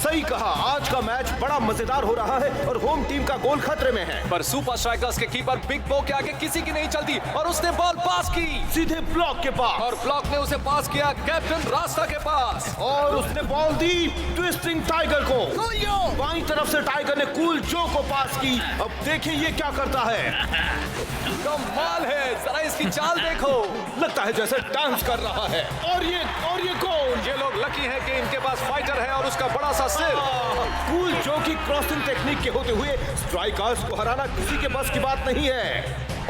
सही कहा, आज का मैच बड़ा मजेदार हो रहा है और होम टीम का गोल खतरे में है। पर सुपर स्ट्राइकर्स के कीपर बिग बो के आगे किसी की नहीं चलती और उसने बॉल पास की सीधे ब्लॉक के पास, और ब्लॉक ने उसे पास किया कैप्टन रास्ता के पास, और उसने बॉल दी ट्विस्टिंग टाइगर को। बाईं तरफ से टाइगर ने कूल जो को पास की। अब देखें ये क्या करता है। कमाल है, जरा इसकी चाल देखो, लगता है जैसे डांस कर रहा है। और ये गोल। ये लोग लकी हैं कि इनके पास फाइटर है और उसका बड़ा सा सिर। कूल जो की क्रॉसिंग टेक्निक के होते हुए स्ट्राइकर्स को हराना किसी के बस की बात नहीं है।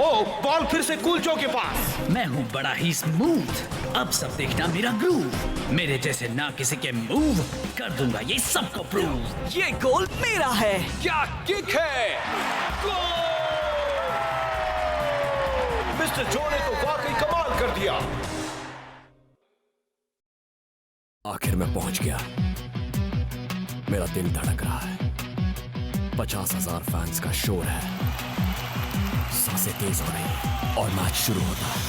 ओह, बॉल फिर से कूल जो के पास। मैं हूँ बड़ा ही स्मूथ, अब सब देखना मेरा ग्रूव, मेरे जैसे ना किसी के मूव, कर दूंगा ये सबको प्रूव। ये गोल मेरा है। क्या किक है। मिस्टर जो ने तो वाकई कमाल कर दिया। आखिर मैं पहुंच गया। मेरा दिल धड़क रहा है। 50,000 फैंस का शोर है। सांसें तेज हो रही हैं और मैच शुरू होता है।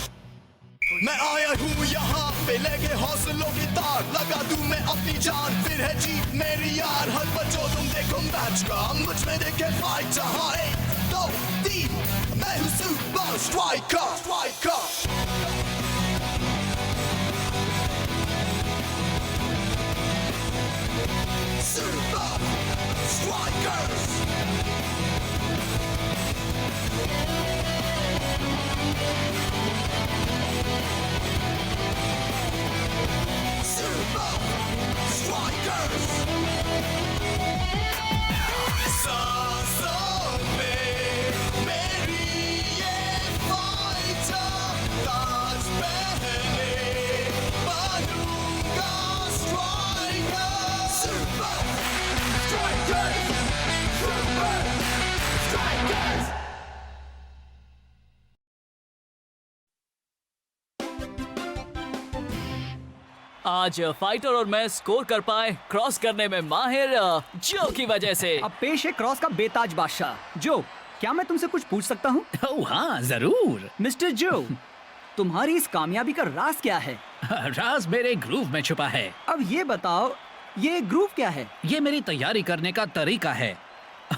मैं आया हूँ यहाँ पे लेके हौसलों की तार, लगा दूं मैं अपनी जान, फिर है जीत मेरी यार। हर बच्चों तुम देखो मैच का, मुझ में देखे फाइट। जहाँ 1, 2, 3, मैं हूँ super striker. Super Strikers! Super Strikers! सांसों में मेरी ये फाइटर, ताज पहने बनूंगा striker. Super Strikers! Super Strikers! आज फाइटर और मैं स्कोर कर पाए क्रॉस करने में माहिर जो की वजह से। अब पेश है क्रॉस का बेताज बादशाह। जो, क्या मैं तुमसे कुछ पूछ सकता हूँ? ओह हाँ, जरूर। मिस्टर जो, तुम्हारी इस कामयाबी का राज क्या है? राज मेरे ग्रूव में छुपा है। अब ये बताओ, ये ग्रूव क्या है? ये मेरी तैयारी करने का तरीका है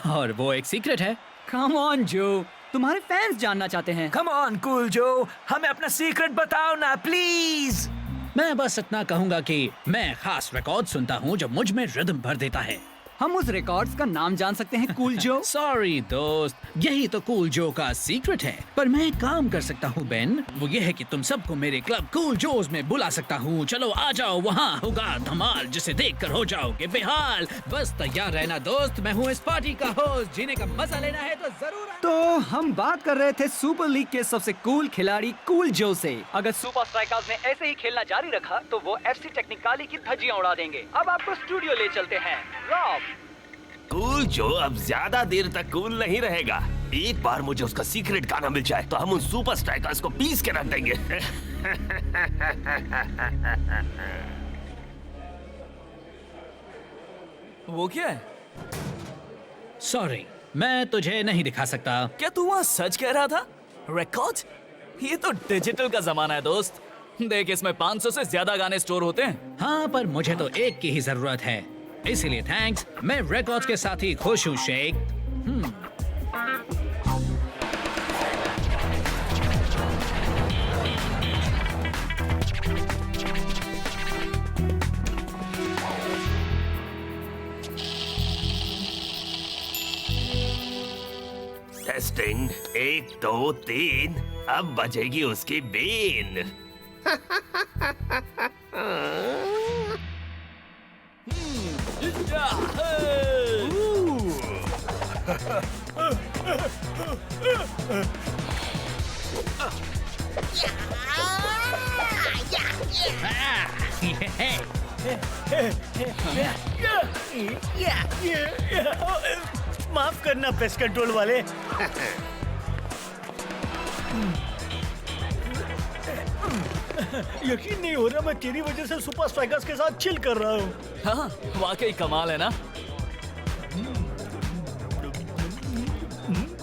और वो एक सीक्रेट है। कम ऑन जो, तुम्हारे फैंस जानना चाहते हैं। कम ऑन कूल जो, हमें अपना सीक्रेट बताओ ना प्लीज। मैं बस इतना कहूंगा कि मैं खास रिकॉर्ड सुनता हूँ जो मुझ में रिदम भर देता है। हम उस रिकॉर्ड्स का नाम जान सकते हैं कूल जो? सॉरी दोस्त, यही तो कूल जो का सीक्रेट है। पर मैं एक काम कर सकता हूँ बेन, वो ये है कि तुम सबको मेरे क्लब कूल जोज में बुला सकता हूँ। चलो आ जाओ, वहाँ होगा धमाल जिसे देखकर हो जाओगे बेहाल। बस तैयार रहना दोस्त, मैं हूँ इस पार्टी का होस्ट। जीने का मजा लेना है तो जरूर। तो हम बात कर रहे थे सुपर लीग के सबसे कूल खिलाड़ी कूल जो से। अगर सुपर स्ट्राइकर्स ने ऐसे ही खेलना जारी रखा तो वो FC टेक्निकाली की धज्जियां उड़ा देंगे। अब आपको स्टूडियो ले चलते हैं। रॉब, कूल जो अब ज्यादा देर तक कूल नहीं रहेगा। एक बार मुझे उसका सीक्रेट गाना मिल जाए तो हम उन सुपर स्ट्राइकर्स को पीस के रख देंगे। वो क्या है? सॉरी, मैं तुझे नहीं दिखा सकता। क्या तू वहाँ सच कह रहा था? रिकॉर्ड? ये तो डिजिटल का जमाना है दोस्त। देख, इसमें 500 से ज्यादा गाने स्टोर होते हैं। हाँ, पर मुझे तो एक की ही जरूरत है, इसीलिए थैंक्स। मैं रिकॉर्ड्स के साथ ही खुश हूँ शेख। टेस्टिंग 1, 2, 3, अब बजेगी उसकी बीन। माफ करना पेस्ट कंट्रोल वाले। यकीन नहीं हो रहा, मैं तेरी वजह से सुपर स्ट्राइकर्स के साथ चिल कर रहा हूँ। हाँ, वाकई कमाल है ना।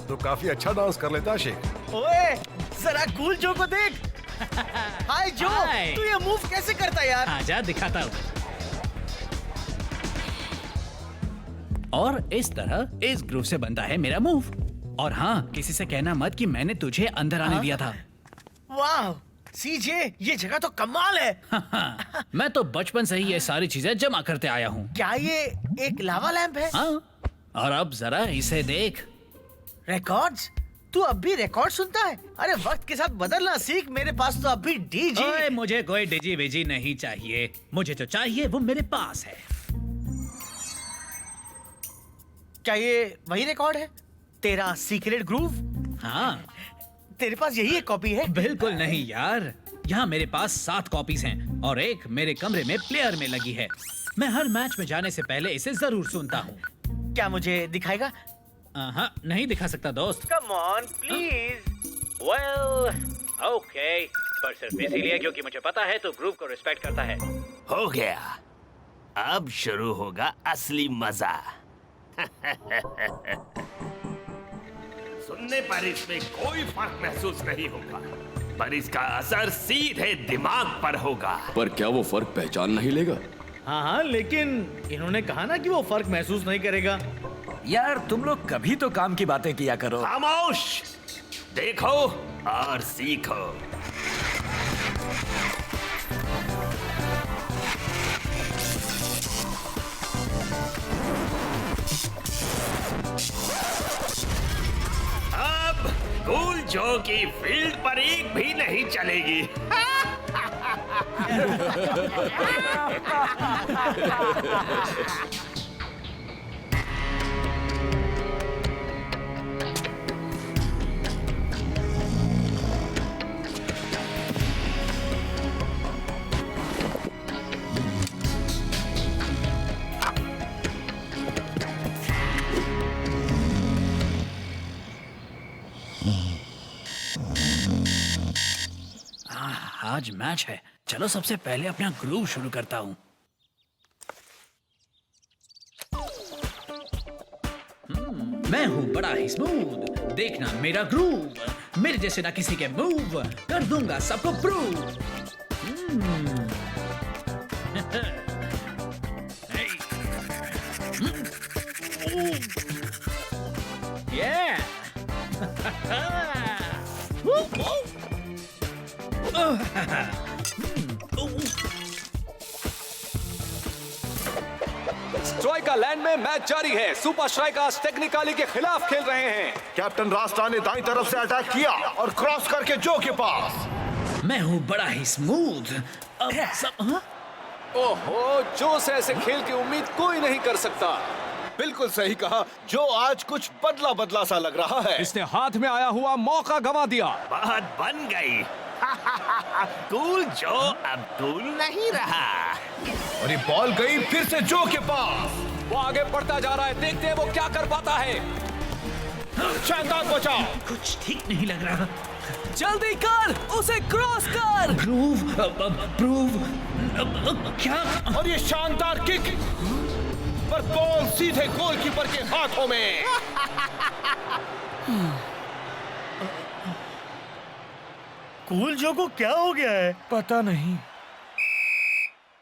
तो काफी अच्छा डांस कर लेता शेख। ओए, जरा कूल जो को देख। हाय जो, हाय। तू ये मूव कैसे करता यार? आजा दिखाता हूँ। और इस तरह इस ग्रूव से बनता है मेरा मूव। और हाँ, किसी से कहना मत कि मैंने तुझे अंदर आने दिया था। वाह सीजे, ये जगह तो कमाल है। मैं तो बचपन से ही ये सारी चीजें जमा करते आया हूँ। क्या ये एक लावा लैंप है? हाँ, और अब जरा इसे देख। रिकॉर्ड्स? तू अब भी रिकॉर्ड सुनता है? अरे वक्त के साथ बदलना सीख, मेरे पास तो अब भी डीजी। ओए, मुझे कोई डीजी वीजी नहीं चाहिए, मुझे जो चाहिए वो मेरे पास है। क्या ये वही रिकॉर्ड है? तेरा सीक्रेट ग्रूव? हाँ। तेरे पास यही एक कॉपी है? बिल्कुल नहीं यार, यहाँ मेरे पास 7 कॉपीज हैं और एक मेरे कमरे में प्लेयर में लगी है। मैं हर मैच में जाने से पहले इसे जरूर सुनता हूँ। क्या मुझे दिखाएगा? हाँ, नहीं दिखा सकता दोस्त। Come on please. Well, okay, पर सिर्फ इसीलिए क्योंकि मुझे पता है तो ग्रुप को रिस्पेक्ट करता है। हो गया, अब शुरू होगा असली मजा। सुनने पर इसमें कोई फर्क महसूस नहीं होगा, पर इसका असर सीधे दिमाग पर होगा। पर क्या वो फर्क पहचान नहीं लेगा? हाँ हाँ, लेकिन इन्होंने कहा ना कि वो फर्क महसूस नहीं करेगा। यार तुम लोग कभी तो काम की बातें किया करो। खामोश, देखो और सीखो। अब कूल जो की फील्ड पर एक भी नहीं चलेगी। आज मैच है, चलो सबसे पहले अपना ग्रूव शुरू करता हूँ। मैं हूँ बड़ा ही स्मूथ, देखना मेरा ग्रूव, मेरे जैसे ना किसी के मूव, कर दूंगा सबको प्रूव। स्ट्राइका लैंड में मैच जारी है। सुपर स्ट्राइकर्स टेक्निकली के खिलाफ खेल रहे हैं। कैप्टन रास्ता ने दाईं तरफ से अटैक किया और क्रॉस करके जो के पास। मैं हूँ बड़ा ही स्मूथ। अब सब ओहो, जो से ऐसे खेल की उम्मीद कोई नहीं कर सकता। बिल्कुल सही कहा, जो आज कुछ बदला बदला सा लग रहा है। इसने हाथ में आया हुआ मौका गंवा दिया। बात बन गई। कूल जो अब कूल नहीं रहा। और ये बॉल गई फिर से जो के पास। वो आगे बढ़ता जा रहा है, देखते हैं वो क्या कर पाता है। शैतान बचाओ। कुछ ठीक नहीं लग रहा। जल्दी कर, उसे क्रॉस कर। ग्रूव, प्रूव, क्या? और ये शानदार किक, पर बॉल सीधे गोलकीपर के हाथों में। कूल जो को क्या हो गया है? पता नहीं।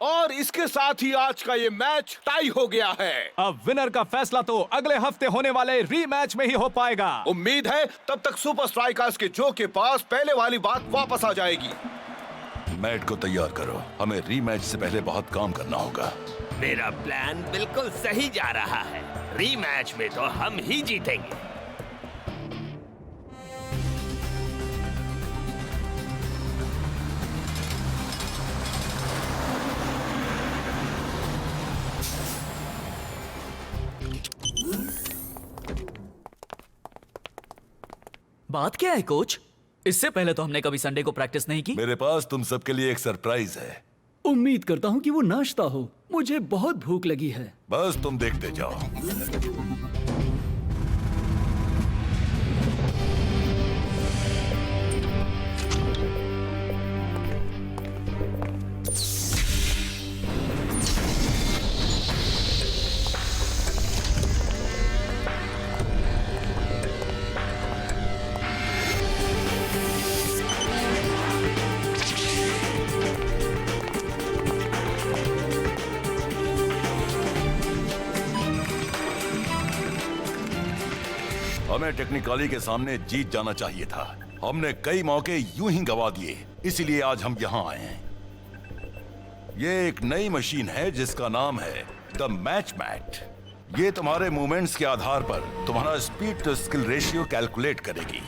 और इसके साथ ही आज का ये मैच टाई हो गया है। अब विनर का फैसला तो अगले हफ्ते होने वाले रीमैच में ही हो पाएगा। उम्मीद है तब तक सुपर स्ट्राइकर्स के जो के पास पहले वाली बात वापस आ जाएगी। मैट को तैयार करो, हमें रीमैच से पहले बहुत काम करना होगा। मेरा प्लान बिल्कुल सही जा रहा है। रीमैच में तो हम ही जीतेंगे। बात क्या है कोच? इससे पहले तो हमने कभी संडे को प्रैक्टिस नहीं की। मेरे पास तुम सबके लिए एक सरप्राइज है। उम्मीद करता हूँ कि वो नाश्ता हो, मुझे बहुत भूख लगी है। बस तुम देखते जाओ। हमें टेक्निकली के सामने जीत जाना चाहिए था। हमने कई मौके यूं ही गवा दिए, इसीलिए आज हम यहाँ आए हैं। ये एक नई मशीन है जिसका नाम है द मैच मैट। ये तुम्हारे मूवमेंट्स के आधार पर तुम्हारा speed to skill ratio calculate करेगी।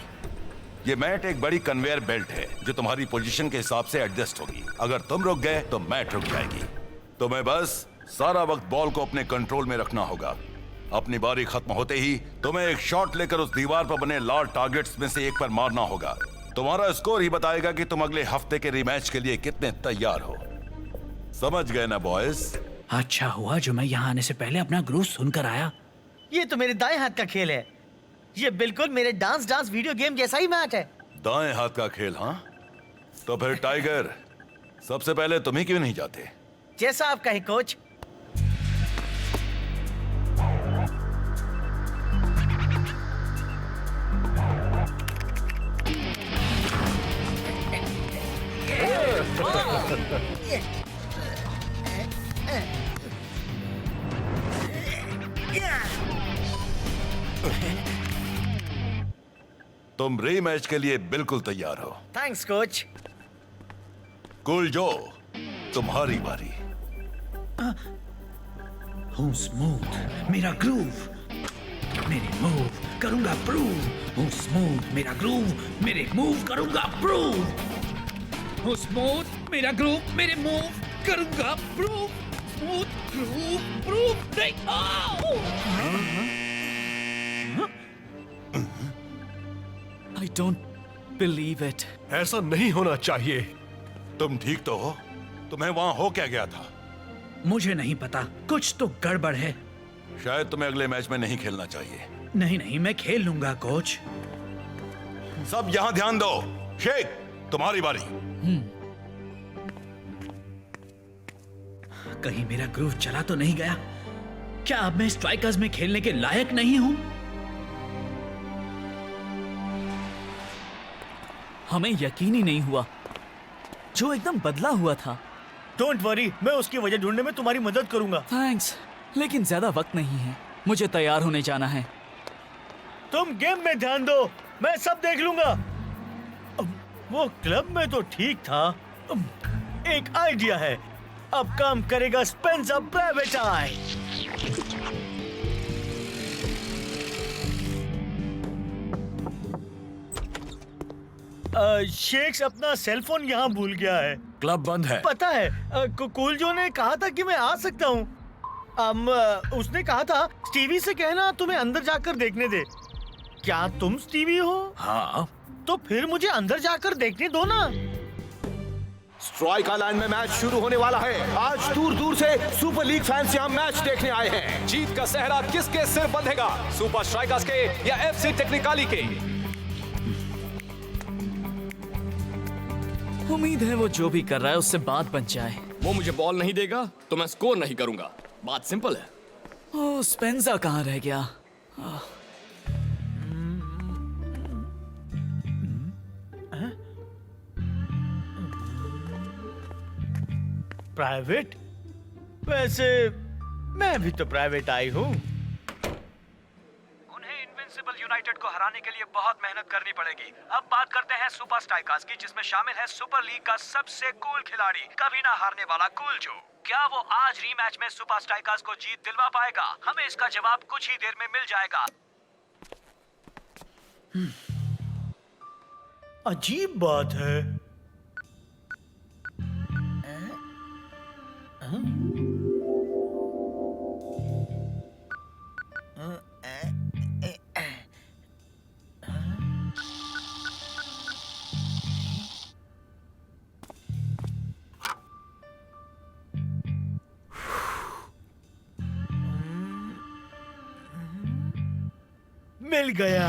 ये मैट एक बड़ी कन्वेयर बेल्ट है जो तुम्हारी पोजीशन के हिसाब से एडजस्ट होगी। अगर तुम रुक गए तो मैट रुक जाएगी। तुम्हें बस सारा वक्त बॉल को अपने कंट्रोल में रखना होगा। अपनी बारी खत्म होते ही तुम्हें एक शॉट लेकर उस दीवार पर बने लाल टारगेट्स में से एक पर मारना होगा। तुम्हारा स्कोर ही बताएगा कि तुम अगले हफ्ते के रिमैच के लिए कितने तैयार हो। समझ गए ना बॉयज? अच्छा हुआ जो मैं यहाँ आने से पहले अपना ग्रूव सुनकर आया। ये तो मेरे दाएं हाथ का खेल है। ये बिल्कुल मेरे डांस वीडियो गेम जैसा ही मैच है। दाएं हाथ का खेल? हाँ, तो फिर टाइगर सबसे पहले तुम ही क्यों नहीं जाते? जैसा आप कहें कोच। तुम रीमैच के लिए बिल्कुल तैयार हो। Thanks coach. कूल जो, तुम्हारी बारी। हूँ स्मूथ मेरा ग्रूव, मेरे मूव करूंगा प्रूव। हूँ स्मूथ मेरा ग्रूव, मेरे मूव करूंगा प्रूव। हूँ स्मूथ मेरा ग्रूव, मेरे मूव करूंगा प्रूव। स्मूथ ग्रूव प्रूव नहीं। I don't believe it. ऐसा नहीं होना चाहिए। तुम ठीक तो हो? तुम्हें वहां हो क्या गया था? मुझे नहीं पता, कुछ तो गड़बड़ है। शायद तुम्हें अगले मैच में नहीं खेलना चाहिए। नहीं, मैं खेल लूंगा कोच। सब यहाँ ध्यान दो। शेख, तुम्हारी बारी। कहीं मेरा ग्रूव चला तो नहीं गया? क्या अब मैं स्ट्राइकर्स में खेलने के लायक नहीं हूं? हमें यकीन ही नहीं हुआ। जो एकदम बदला हुआ था। डोंट वरी, मैं उसकी वजह ढूंढने में तुम्हारी मदद करूंगा। थैंक्स, लेकिन ज्यादा वक्त नहीं है। मुझे तैयार होने जाना है। तुम गेम में ध्यान दो, मैं सब देख लूंगा। वो क्लब में तो ठीक था। एक आइडिया है, अब काम करेगा स्पेंसर प्राइवेट आई। शेक्स अपना सेलफोन यहाँ भूल गया है। क्लब बंद है। पता है, कूल जो ने कहा था कि मैं आ सकता हूँ। उसने कहा था स्टीवी से कहना तुम्हें अंदर जाकर देखने दे। क्या तुम स्टीवी हो? हाँ। तो फिर मुझे अंदर जाकर देखने दो ना। स्ट्राइक लाइन में मैच शुरू होने वाला है। आज दूर दूर से सुपर लीग फैंस यहाँ मैच देखने आए हैं। जीत का सहरा किसके सिर बंधेगा? सुपर स्ट्राइकर्स के या एफसी टेक्निकाली के? उम्मीद है वो जो भी कर रहा है उससे बात बन जाए। वो मुझे बॉल नहीं देगा तो मैं स्कोर नहीं करूंगा। बात सिंपल है। ओह, स्पेंसर कहाँ रह गया? प्राइवेट? वैसे मैं भी तो प्राइवेट आई हूँ। उन्हें इनविंसिबल यूनाइटेड को हराने के लिए बहुत मेहनत करनी पड़ेगी। अब बात करते हैं सुपर स्ट्राइकर्स की, जिसमें शामिल है सुपर लीग का सबसे कूल खिलाड़ी, कभी ना हारने वाला कूल जो। क्या वो आज रीमैच में सुपर स्ट्राइकर्स को जीत दिलवा पाएगा? हमें इसका जवाब कुछ ही देर में मिल जाएगा। अजीब बात है। मिल गया।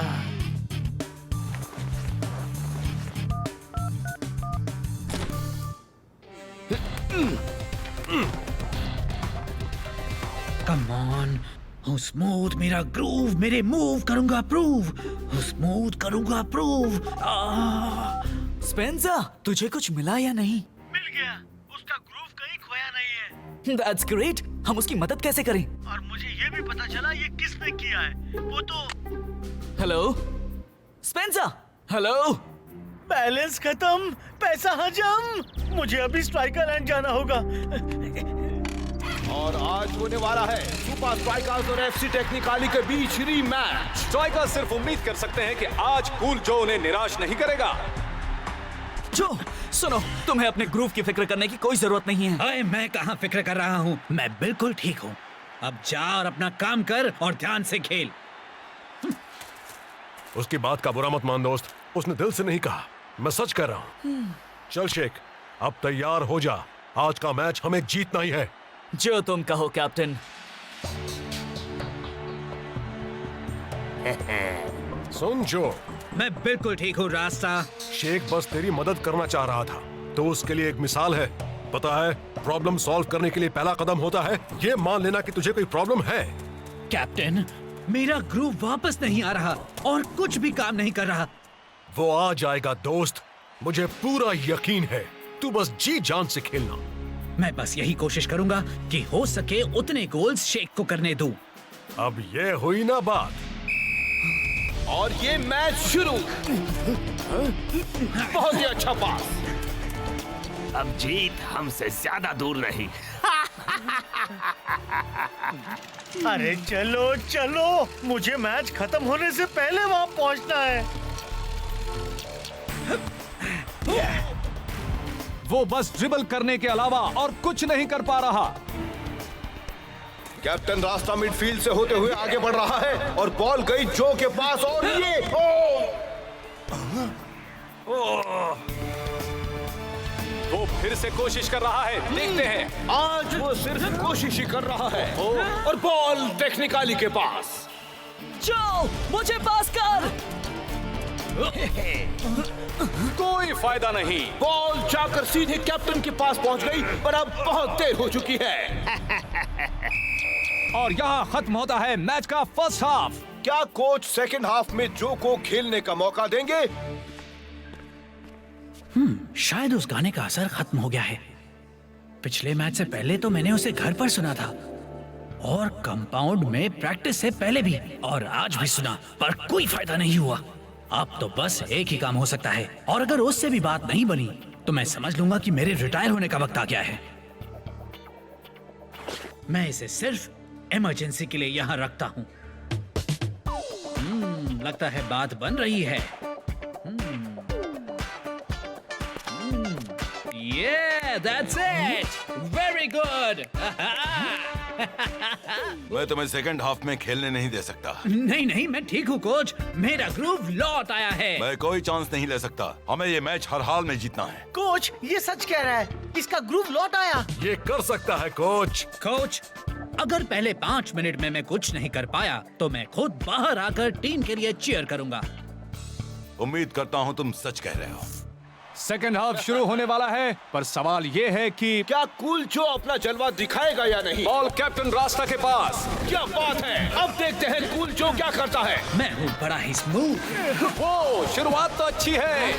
Come on. हूँ स्मूथ मेरा ग्रूव, मेरे मूव करूंगा प्रूव। हूँ स्मूथ करूंगा प्रूव। स्पेंसर, तुझे कुछ मिला या नहीं? मिल गया। उसका ग्रूव कहीं खोया नहीं है। That's great. हम उसकी मदद कैसे करें? और मुझे ये भी पता चला ये किसने किया है। वो तो हेलो स्पेंसर। हेलो। बैलेंस खत्म, पैसा हजम। मुझे अभी स्ट्राइकर लैंड जाना होगा। और आज होने वाला है सुपर स्ट्राइकर्स और एफसी टेक्निकाली के बीच रीमैच। स्ट्राइकर्स सिर्फ उम्मीद कर सकते हैं कि आज कूल जो उन्हें निराश नहीं करेगा। जो सुनो, तुम्हें अपने ग्रूव की फिक्र करने की कोई जरूरत नहीं है। अरे मैं कहाँ फिक्र कर रहा हूँ, मैं बिल्कुल ठीक हूँ। अब जा और अपना काम कर और ध्यान से खेल। उसकी बात का बुरा मत मान दोस्त, उसने दिल से नहीं कहा, मैं सच कह रहा हूँ। चल शेख, अब तैयार हो जा, आज का मैच हमें जीतना ही है। जो तुम कहो कैप्टन। सुन जो, मैं बिल्कुल ठीक हूँ रास्ता। शेख बस तेरी मदद करना चाह रहा था, तो उसके लिए एक मिसाल है। पता है, प्रॉब्लम सॉल्व करने के लिए पहला कदम होता है ये मान लेना कि तुझे कोई प्रॉब्लम है। कैप्टन, मेरा ग्रूव वापस नहीं आ रहा और कुछ भी काम नहीं कर रहा। वो आ जाएगा दोस्त, मुझे पूरा यकीन है। तू बस जी जान से खेलना। मैं बस यही कोशिश करूंगा कि हो सके उतने गोल्स शेख को करने दूं। अब ये हुई ना बात। और ये मैच शुरू। बहुत ही अच्छा पास। अब जीत हमसे ज्यादा दूर नहीं। अरे चलो चलो, मुझे मैच खत्म होने से पहले वहां पहुंचना है। वो बस ड्रिबल करने के अलावा और कुछ नहीं कर पा रहा। कैप्टन रास्ता मिडफील्ड से होते हुए आगे बढ़ रहा है और बॉल गई जो के पास और ये वो फिर से कोशिश कर रहा है, देखते हैं। आज वो सिर्फ कोशिश ही कर रहा है और बॉल टेक्निकाली के पास। जो मुझे पास कर। कोई फायदा नहीं। बॉल जाकर सीधे कैप्टन के पास पहुंच गई, पर अब बहुत देर हो चुकी है। और यहाँ खत्म होता है मैच का फर्स्ट हाफ। क्या कोच सेकंड हाफ में जो को खेलने का मौका देंगे? शायद उस गाने का असर खत्म हो गया है। पिछले मैच से पहले तो मैंने उसे घर पर सुना था और कंपाउंड में प्रैक्टिस से पहले भी, और आज भी सुना, पर कोई फायदा नहीं हुआ। अब तो बस एक ही काम हो सकता है, और अगर उससे भी बात नहीं बनी तो मैं समझ लूंगा कि मेरे रिटायर होने का वक्त आ गया है। मैं इसे सिर्फ इमरजेंसी के लिए यहाँ रखता हूँ। लगता है बात बन रही है। Yeah, that's it. Very good. मैं तुम्हें सेकंड हाफ में खेलने नहीं दे सकता। नहीं नहीं, मैं ठीक हूँ कोच, मेरा ग्रूव लौट आया है। मैं कोई चांस नहीं ले सकता, हमें ये मैच हर हाल में जीतना है। कोच ये सच कह रहा है, इसका ग्रूव लौट आया। ये कर सकता है कोच। कोच, अगर पहले 5 मिनट में मैं कुछ नहीं कर पाया तो मैं खुद बाहर आकर टीम के लिए चीयर करूंगा। उम्मीद करता हूँ तुम सच कह रहे हो। सेकंड हाफ शुरू होने वाला है, पर सवाल ये है कि क्या कूल जो अपना जलवा दिखाएगा या नहीं? बॉल कैप्टन रास्ता के पास। क्या बात है, अब देखते हैं कूल जो क्या करता है। मैं हूँ बड़ा ही स्मूथ। वो शुरुआत तो अच्छी है।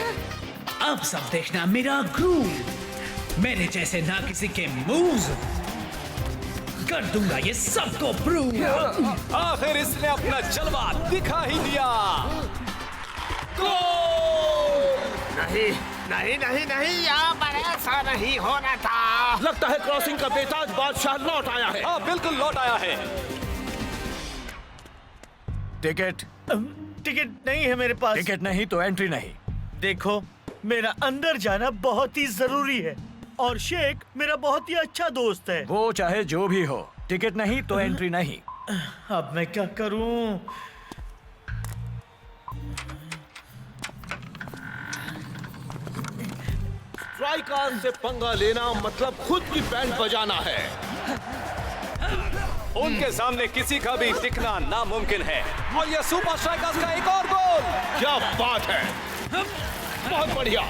अब सब देखना मेरा ग्रूव। मेरे जैसे ना किसी के मूव्स कर दूंगा ये सबको प्रूव। आखिर इसने अपना जलवा दिखा ही दिया। नहीं नहीं नहीं नहीं, यहाँ पर ऐसा नहीं होना था। लगता है क्रॉसिंग का बेताज बादशाह लौट आया है। हाँ बिल्कुल लौट आया है। टिकट नहीं है मेरे पास। टिकट नहीं तो एंट्री नहीं। देखो, मेरा अंदर जाना बहुत ही जरूरी है और शेख मेरा बहुत ही अच्छा दोस्त है। वो चाहे जो भी हो, टिकट नहीं तो एंट्री नहीं। अब मैं क्या करूं? स्ट्राइकर से पंगा लेना मतलब खुद की बैंड बजाना है। उनके सामने किसी का भी टिकना नामुमकिन है। और यह सुपर स्ट्राइकर्स का एक और गोल। क्या बात है, बहुत बढ़िया,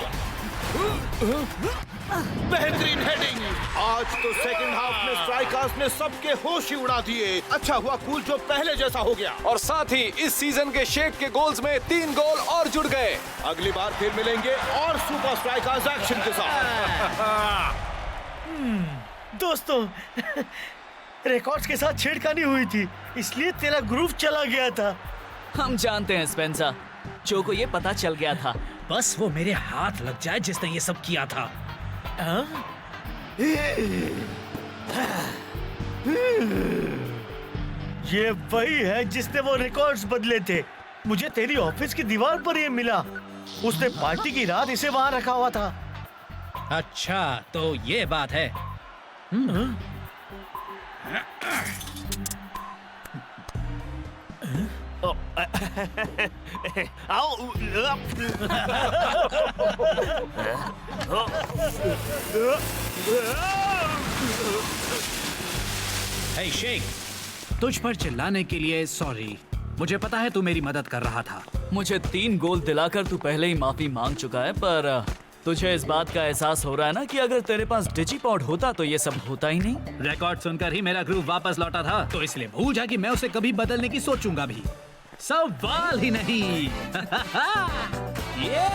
बेहतरीन हेडिंग। आज तो सेकंड हाफ में स्ट्राइकर्स ने सबके होश ही उड़ा दिए। अच्छा हुआ कूल जो पहले जैसा हो गया। और साथ ही इस सीजन के शेख के गोल्स में 3 गोल और जुड़ गए। अगली बार फिर मिलेंगे और सुपर स्ट्राइकर्स एक्शन के साथ। दोस्तों रिकॉर्ड्स के साथ छेड़खानी हुई थी, इसलिए तेरा ग्रूव चला गया था। हम जानते हैं स्पेंसर, जो को ये पता चल गया था। बस वो मेरे हाथ लग जाए जिसने ये सब किया था। ये वही है जिसने वो रिकॉर्ड्स बदले थे। मुझे तेरी ऑफिस की दीवार पर ये मिला। उसने पार्टी की रात इसे वहां रखा हुआ था। अच्छा, तो ये बात है। हे शेख, तुझ पर चिल्लाने के लिए सॉरी। मुझे पता है तू मेरी मदद कर रहा था। मुझे 3 गोल दिलाकर तू पहले ही माफी मांग चुका है, पर तुझे इस बात का एहसास हो रहा है ना कि अगर तेरे पास डिजीपॉड होता तो ये सब होता ही नहीं। रिकॉर्ड सुनकर ही मेरा ग्रूव वापस लौटा था, तो इसलिए भूल जा कि मैं उसे कभी बदलने की सोचूंगा भी। सवाल ही नहीं। ये